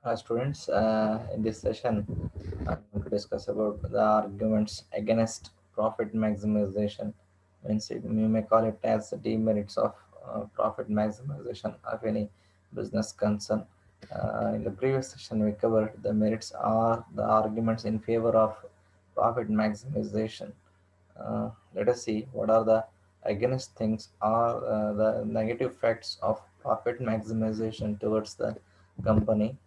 Hi students, in this session, I'm going to discuss about the arguments against profit maximization. Means you may call it as the demerits of profit maximization of any business concern. In the previous session, we covered the merits are the arguments in favor of profit maximization. Let us see what are the against things are the negative effects of profit maximization towards the company.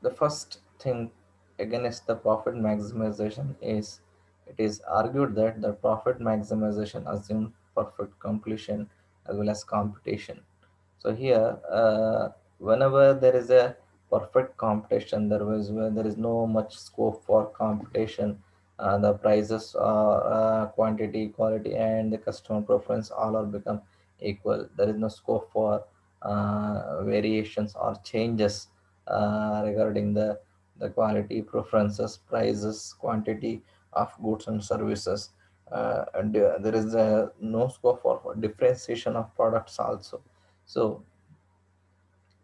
The first thing against the profit maximization is it is argued that the profit maximization assumes perfect completion as well as competition. So here, whenever there is a perfect competition, there is no much scope for competition. The prices, quantity, quality, and the customer preference all are become equal. There is no scope for variations or changes regarding the quality, preferences, prices, quantity of goods and services. And there is no scope for differentiation of products also. So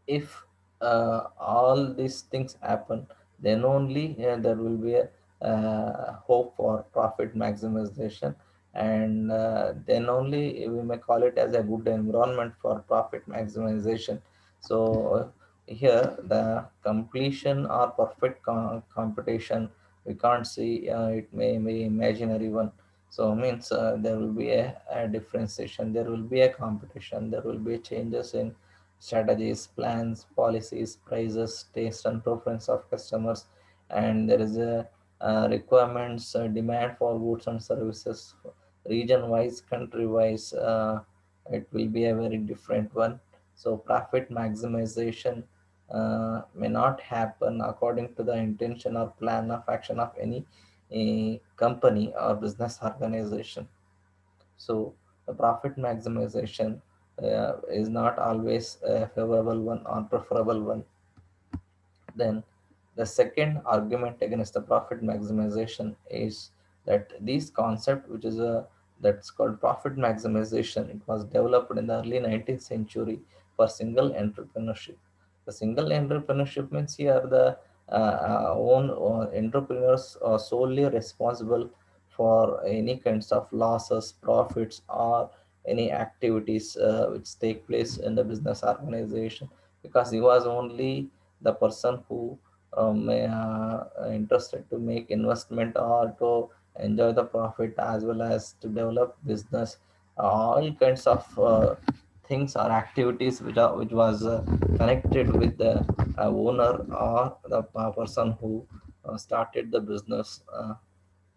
if all these things happen, then only there will be a hope for profit maximization, and then only we may call it as a good environment for profit maximization. So here the completion or perfect competition we can't see, it may be imaginary one. So means there will be a differentiation, there will be a competition, there will be changes in strategies, plans, policies, prices, taste, and preference of customers, and there is a requirements, demand for goods and services, region-wise, country-wise. It will be a very different one. So profit maximization may not happen according to the intention or plan of action of any company or business organization. So the profit maximization is not always a favorable one or preferable one. Then the second argument against the profit maximization is that this concept, which is a that's called profit maximization, it was developed in the early 19th century for single entrepreneurship. The single entrepreneurship means here the own entrepreneurs are solely responsible for any kinds of losses, profits, or any activities which take place in the business organization, because he was only the person who interested to make investment or to enjoy the profit as well as to develop business. All kinds of things or activities which was connected with the owner or the person who started the business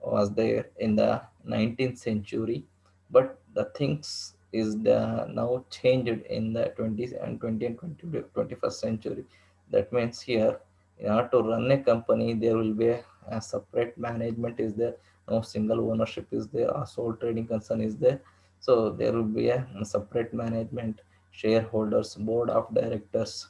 was there in the 19th century. But the things is now changed in the 20th and 20 and 21st century. That means here, in order to run a company, there will be a separate management is there, no single ownership is there, or sole trading concern is there. So there will be a separate management, shareholders, board of directors,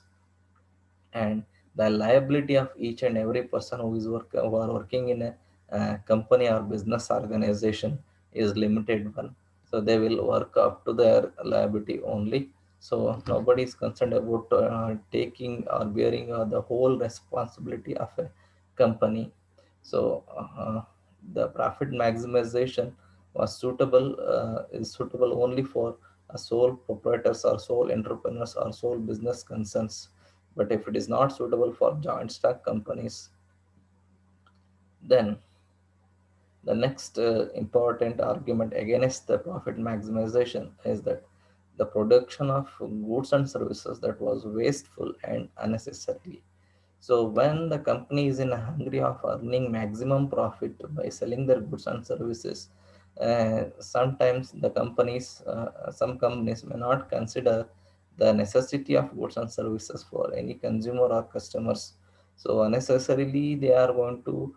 and the liability of each and every person who are working in a company or business organization is limited one. So they will work up to their liability only. So nobody is concerned about taking or bearing the whole responsibility of a company. So the profit maximization was suitable is suitable only for sole proprietors or sole entrepreneurs or sole business concerns. But if it is not suitable for joint stock companies, then the next important argument against the profit maximization is that the production of goods and services that was wasteful and unnecessary. So when the company is in a hungry of earning maximum profit by selling their goods and services, sometimes some companies may not consider the necessity of goods and services for any consumer or customers. So unnecessarily, they are going to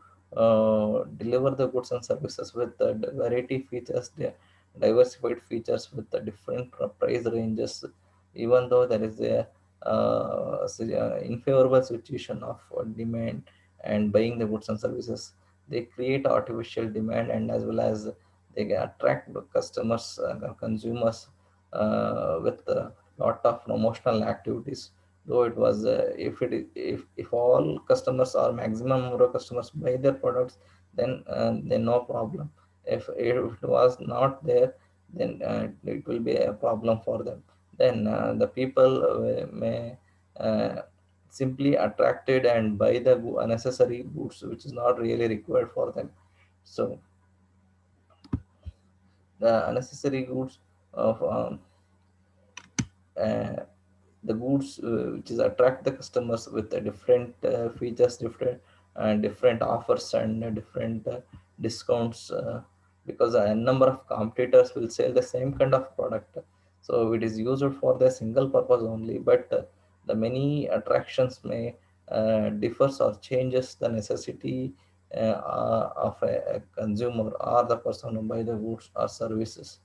deliver the goods and services with the variety features, the diversified features with the different price ranges, even though there is a unfavorable situation of demand and buying the goods and services. They create artificial demand, and as well as they attract the customers, consumers with lot of promotional activities. Though it was if all customers or maximum number of customers buy their products, then no problem. If it was not there, then it will be a problem for them. Then the people may uh, simply attracted and buy the unnecessary goods which is not really required for them. So the unnecessary goods of uh, the goods which is attract the customers with the different features, different offers and different discounts, because a number of competitors will sell the same kind of product, so it is used for the single purpose only. But the many attractions may differs or changes the necessity of a consumer or the person who buy the goods or services.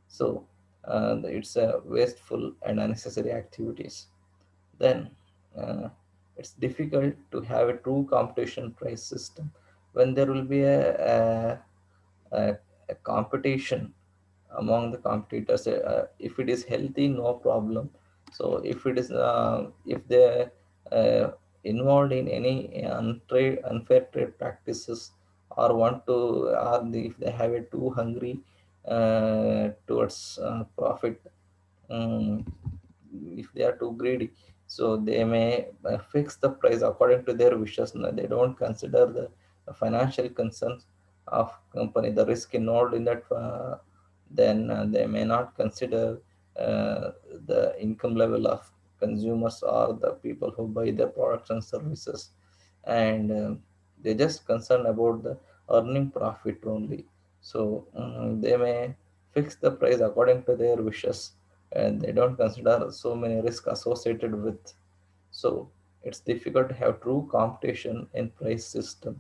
So it's a wasteful and unnecessary activities. Then it's difficult to have a true competition price system when there will be a, a competition among the competitors. If it is healthy, no problem. So if they uh, involved in any unfair trade practices, or want to, if they have a too hungry towards profit, um, if they are too greedy, so they may fix the price according to their wishes. No, they don't consider the financial concerns of company, the risk involved in that. Then they may not consider uh, the income level of consumers or the people who buy their products and services, and they just concerned about the earning profit only. So they may fix the price according to their wishes, and they don't consider so many risks associated with. So it's difficult to have true competition in price system.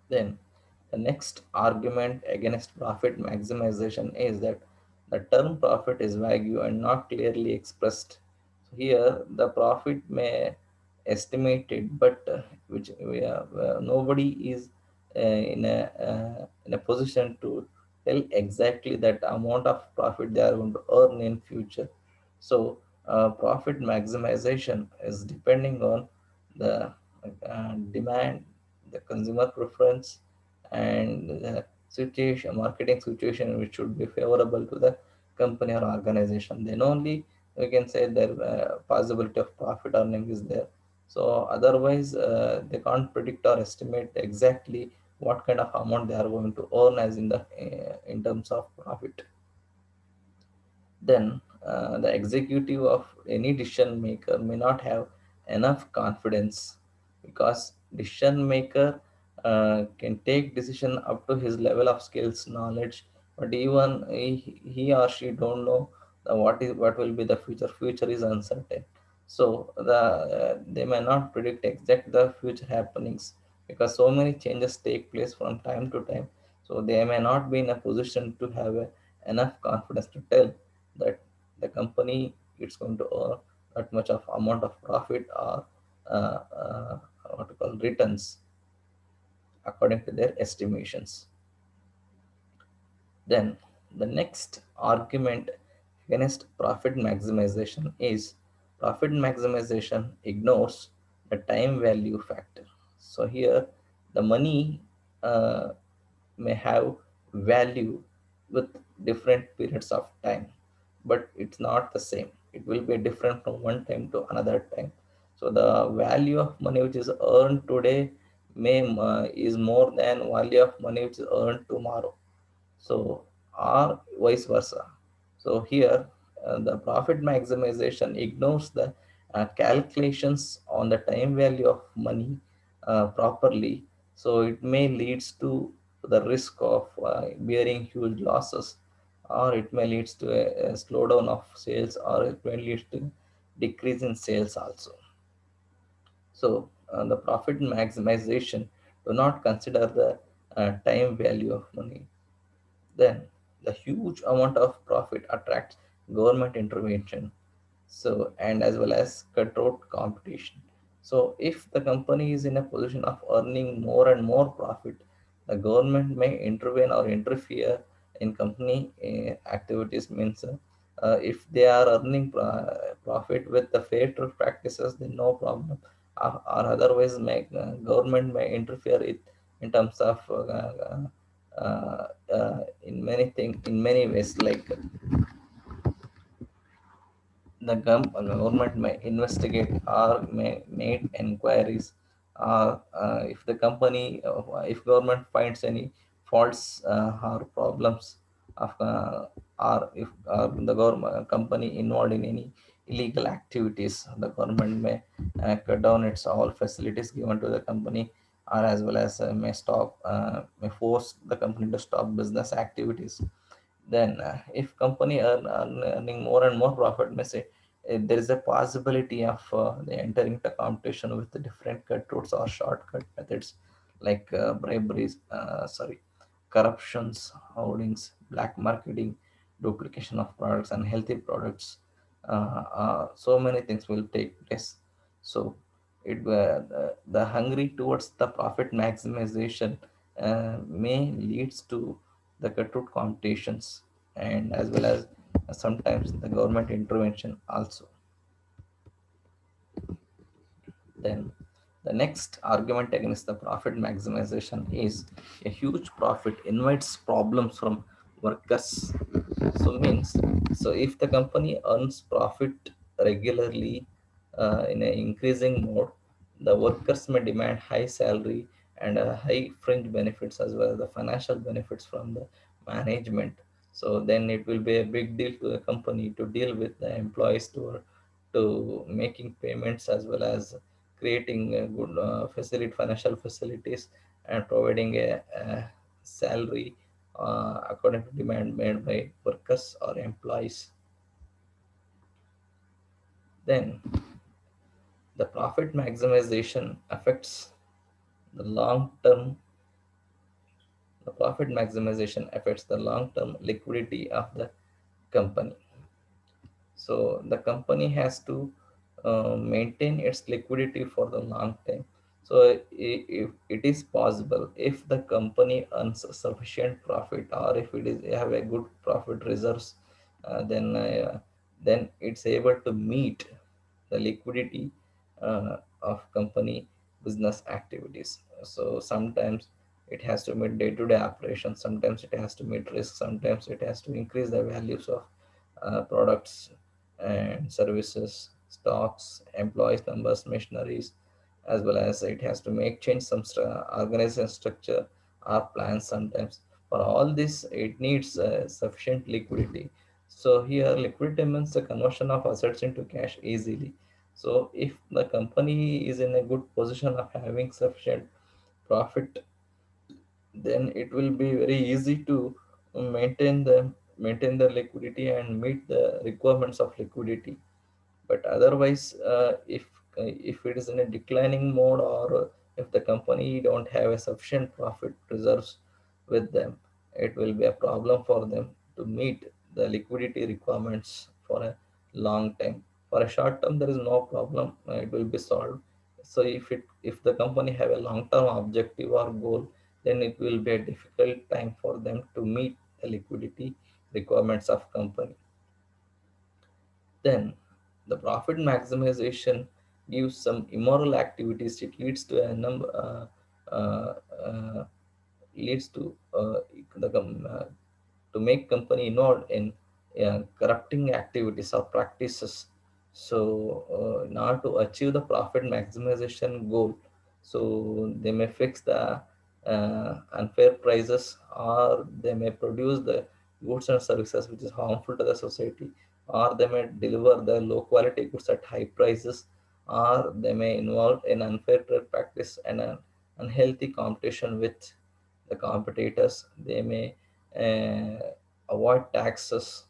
Then the next argument against profit maximization is that the term profit is vague and not clearly expressed. So here the profit may estimate it, but which nobody is in a position to tell exactly that amount of profit they are going to earn in future. So profit maximization is depending on the demand, the consumer preference, and the situation, marketing situation, which should be favorable to the company or organization. Then only we can say there possibility of profit earning is there. So otherwise, they can't predict or estimate exactly what kind of amount they are going to earn as in terms of profit. Then the executive of any decision maker may not have enough confidence, because decision maker can take decision up to his level of skills knowledge, but even he or she don't know what will be the future is uncertain. So they may not predict exact the future happenings, because so many changes take place from time to time. So they may not be in a position to have enough confidence to tell that the company is going to earn that much of amount of profit, or what to call returns according to their estimations. Then the next argument against profit maximization is profit maximization ignores the time value factor. So here the money uh, may have value with different periods of time, but it's not the same. It will be different from one time to another time. So the value of money which is earned today may is more than value of money which is earned tomorrow. So or vice versa. So here the profit maximization ignores the calculations on the time value of money properly. So it may leads to the risk of bearing huge losses, or it may leads to a slowdown of sales, or it may lead to decrease in sales also. So the profit maximization do not consider the time value of money. Then the huge amount of profit attracts government intervention, so and as well as cutthroat competition. So if the company is in a position of earning more and more profit, the government may intervene or interfere in company activities means if they are earning profit with the fair trade practices, then no problem. Or otherwise, government may interfere it in terms of in many things, in many ways, like the government may investigate or may make inquiries, if the company, if government finds any faults or problems of or if the government company involved in any illegal activities, the government may cut down its all facilities given to the company, or as well as may force the company to stop business activities. Then if company earning more and more profit, may say there is a possibility of they entering the competition with the different cut routes or shortcut methods, like briberies, corruptions, hoardings, black marketing, duplication of products, unhealthy products. So many things will take place. So the hungry towards the profit maximization may leads to the cutthroat competitions, and as well as sometimes the government intervention also. Then the next argument against the profit maximization is a huge profit invites problems from workers. So means, so if the company earns profit regularly in an increasing mode, the workers may demand high salary and high fringe benefits, as well as the financial benefits from the management. So then it will be a big deal to the company to deal with the employees to making payments, as well as creating a good financial facilities, and providing a salary according to demand made by workers or employees. Then the profit maximization affects the long term. The profit maximization affects the long term liquidity of the company. So the company has to maintain its liquidity for the long time. So if it is possible, if the company earns sufficient profit, or if it is have a good profit reserves, then it's able to meet the liquidity of company business activities. So sometimes it has to meet day-to-day operations, sometimes it has to meet risk, sometimes it has to increase the values of products and services, stocks, employees numbers, machineries, as well as it has to make change some organization structure or plans sometimes. For all this, it needs sufficient liquidity. So here, liquidity means the conversion of assets into cash easily. So if the company is in a good position of having sufficient profit, then it will be very easy to maintain the liquidity and meet the requirements of liquidity. But otherwise, if it is in a declining mode, or if the company don't have a sufficient profit reserves with them, it will be a problem for them to meet the liquidity requirements for a long time. For a short term, there is no problem, it will be solved. So if the company have a long term objective or goal, then it will be a difficult time for them to meet the liquidity requirements of company. Then the profit maximization gives some immoral activities. It leads to a number uh, uh, leads the to make company involved in corrupting activities or practices. So in order to achieve the profit maximization goal, so they may fix the unfair prices, or they may produce the goods and services which is harmful to the society, or they may deliver the low quality goods at high prices, or they may involve in unfair trade practice and an unhealthy competition with the competitors. They may avoid taxes,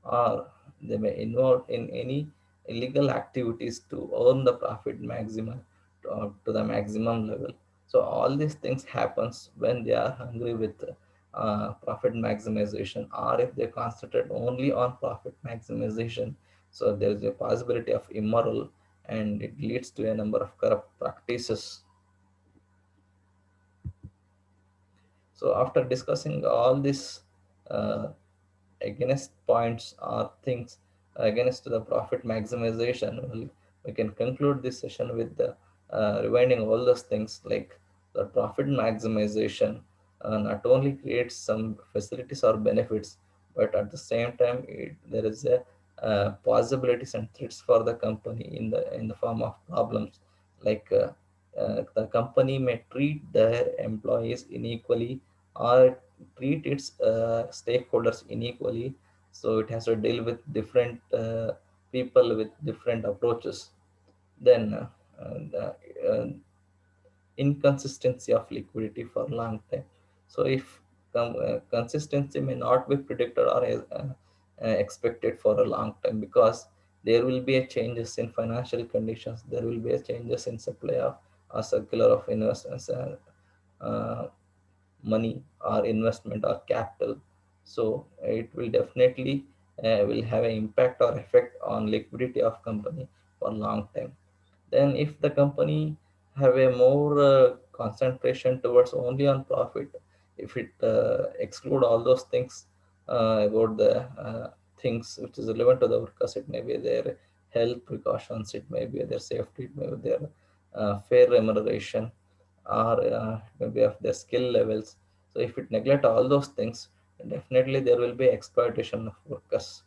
or they may involve in any illegal activities to earn the profit maximum to the maximum level. So all these things happens when they are hungry with profit maximization, or if they concentrate only on profit maximization. So there is a possibility of immoral, and it leads to a number of corrupt practices. So after discussing all this uh, against points or things against the profit maximization, we can conclude this session with the rewinding all those things like the profit maximization not only creates some facilities or benefits, but at the same time there is a possibilities and threats for the company in the form of problems like the company may treat their employees unequally or treat its stakeholders unequally. So it has to deal with different people with different approaches. Then the inconsistency of liquidity for long time. So if consistency may not be predicted or expected for a long time, because there will be a changes in financial conditions, there will be a changes in supply of a circular of investments, uh, money or investment or capital. So it will definitely will have an impact or effect on liquidity of company for long time. Then if the company have a more concentration towards only on profit, if it exclude all those things about the things which is relevant to the workers, it may be their health precautions, it may be their safety, it may be their fair remuneration, or maybe of their skill levels. So if it neglect all those things, definitely there will be exploitation of workers.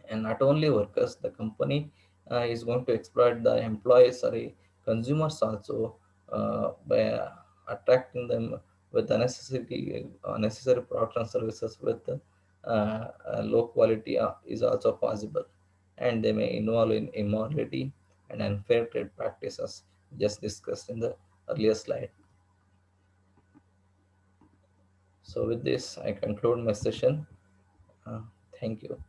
And not only workers, the company is going to exploit the employees, sorry, consumers also, by attracting them with the necessary products and services with low quality is also possible, and they may involve in immorality and unfair trade practices just discussed in the earlier slide. So with this, I conclude my session. Uh, Thank you.